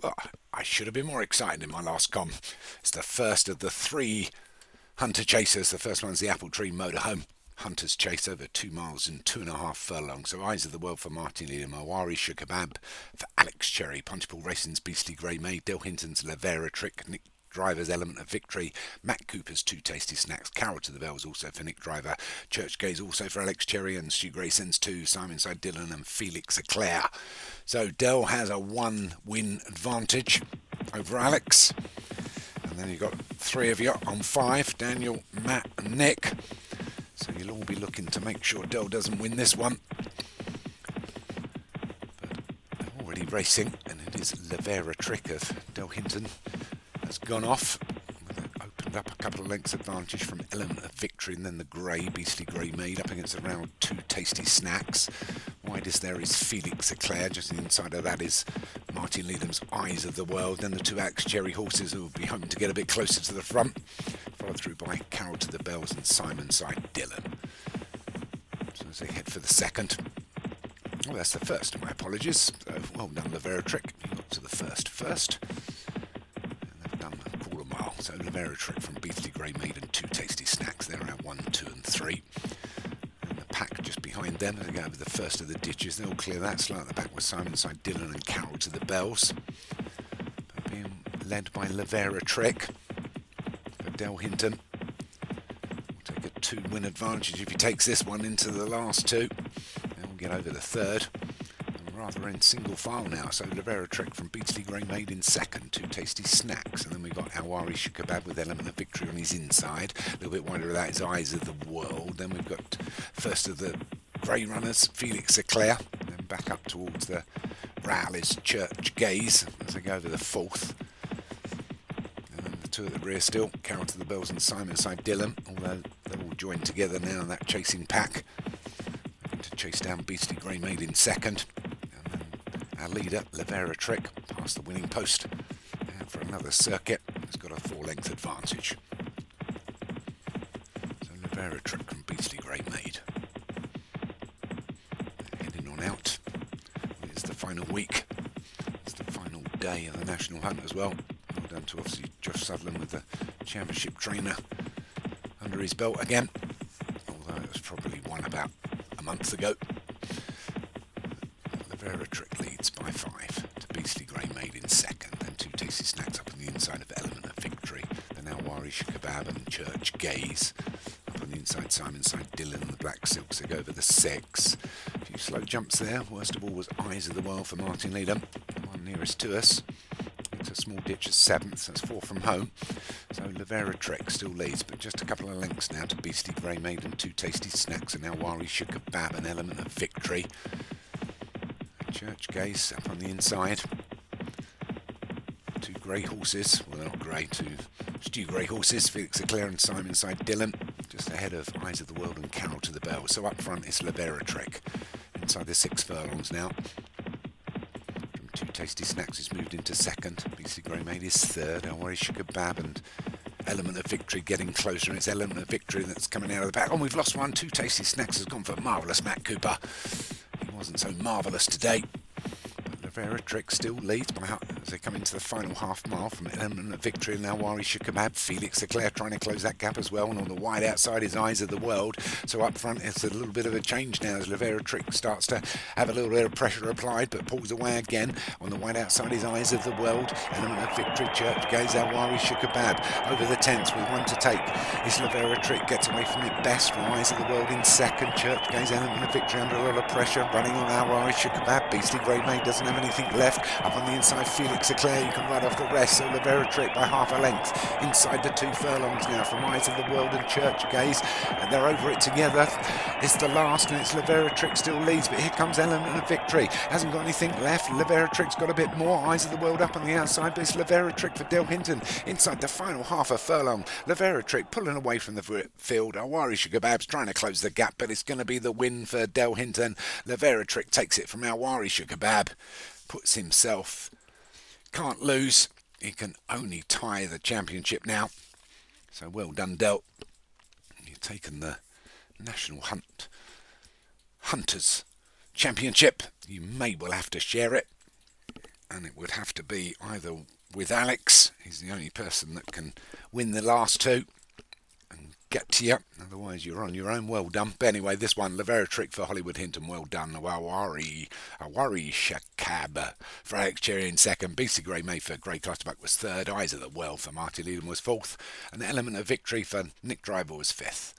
Well, I should have been more excited in my last com. It's the first of the three Hunter Chasers. The first one's the Apple Tree Motorhome Hunter's Chase over 2 miles and 2.5 furlongs. So Eyes of the World for Martin Lee and Mawari Shukabab for Alex Cherry. Pontypool Racing's Beastly Grey Maid. Del Hinton's Lavera Trick. Nick Driver's Element of Victory, Matt Cooper's Two Tasty Snacks, Carol to the Bells also for Nick Driver, Church Gaze also for Alex Cherry, and Stu Grayson's 2, Simon Side Dillon and Felix Eclair. So Del has a 1-win advantage over Alex, and then you've got 3 of you on 5, Daniel, Matt and Nick. So you'll all be looking to make sure Del doesn't win this one. But they're already racing, and it is Lavera Trick of Del Hinton has gone off, opened up a couple of lengths advantage from Element of Victory, and then the grey, Beastly Grey Maid up against around 2 Tasty Snacks. Widest there is Felix Eclair, just inside of that is Martin Leadham's Eyes of the World, then the 2 Axe Cherry horses who will be home to get a bit closer to the front, followed through by Carol to the Bells and Simon Side Dillon. So as they head for the second, well, that's the first, my apologies, so well done Lavera Trick, you got to the first. So Lavera Trick from Beastly Grey Maid and 2 Tasty Snacks. They're around 1, 2 and 3. And the pack just behind them as they go over the first of the ditches. They'll clear that. Slide at the back with Simon Side Dillon and Carol to the Bells. But being led by Lavera Trick. But Del Hinton will take a 2-win advantage if he takes this one into the last 2. Then we'll get over the third. Rather in single file now, so Lavera Trick from Beastly Grey Maid in second, 2 Tasty Snacks, and then we've got Awari Shukabab with Element of Victory on his inside. A little bit wider of that is Eyes of the World. Then we've got first of the Grey Runners, Felix Eclair, and then back up towards the Rowley's Church Gaze as they go over the fourth. And then the 2 at the rear still, Carol to the Bells and Simon Side Dillon, although they're all joined together now in that chasing pack. Looking to chase down Beastly Grey Maid in second. Our leader, Lavera Trick, past the winning post and for another circuit. Has got a 4-length advantage. So Lavera Trick from Beastly Grey Maid. Heading on out. It's the final week. It's the final day of the National Hunt as well. Well done to obviously Josh Sutherland with the championship trainer under his belt again. Although it was probably won about a month ago. Lavera Trick leads by 5 to Beastly Grey Maid in second, then 2 Tasty Snacks up on the inside of Element of Victory, then Awari Shukabab and Church Gaze up on the inside, Simon Side Dillon and the Black Silks. They go over the 6. A few slow jumps there. Worst of all was Eyes of the World for Martin Leadham, the one nearest to us. It's a small ditch at 7th, that's 4 from home. So Lavera Trick still leads, but just a couple of lengths now to Beastly Grey Maid and 2 Tasty Snacks, and Awari Shukabab and Element of Victory. Church Gaze up on the inside. 2 grey horses, well, they're not grey, 2 Stu Grey horses, Felix Eclair and Simon Side Dillon, just ahead of Eyes of the World and Carol to the Bell. So up front is Lavera Trick. Inside the 6 furlongs now. From 2 Tasty Snacks has moved into second. Beastly Grey Maid is third. Awari Shukabab and Element of Victory getting closer, and it's Element of Victory that's coming out of the back. Oh, we've lost one. 2 Tasty Snacks has gone for marvellous Matt Cooper. Wasn't so marvellous today. But Lavera Trick still leads by as they come into the final half mile from Element of Victory and Awari Shukabab. Felix Eclair trying to close that gap as well, and on the wide outside is Eyes of the World. So up front it's a little bit of a change now as Lavera Trick starts to have a little bit of pressure applied, but pulls away again. On the wide outside is Eyes of the World, Element of Victory, Church Gaze, Awari Shukabab. Over the 10th with 1 to take is Lavera Trick, gets away from it best from Eyes of the World in second. Church Gaze, Element of Victory under a lot of pressure, running on Awari Shukabab. Beastly Grey Maid doesn't have anything left. Up on the inside, Felix Eclair, you can ride off the rest. So Lavera Trick by half a length inside the 2 furlongs now from Eyes of the World and Church Gaze, and they're over it together. It's the last, and it's Lavera Trick still leads, but here comes Element of Victory. Hasn't got anything left. Lavera Trick's got a bit more. Eyes of the World up on the outside, but it's Lavera Trick for Del Hinton inside the final half a furlong. Lavera Trick pulling away from the field. Awari Shukabab's trying to close the gap, but it's going to be the win for Del Hinton. Lavera Trick takes it from Awari Shukabab, puts himself, can't lose. He can only tie the championship now. So well done, Del. You've taken the National Hunters Championship. You may well have to share it and it would have to be either with Alex. He's the only person that can win the last two and get to you. Otherwise, you're on your own. Well done. But anyway, this one, Lavera for Hollywood Hinton. Well done. Awari Shakab for Alex Cherry in second. BC Grey Mayfair, Grey Clusterbuck was third. Eyes of the Well for Marty Leedham was fourth. And the Element of Victory for Nick Driver was fifth.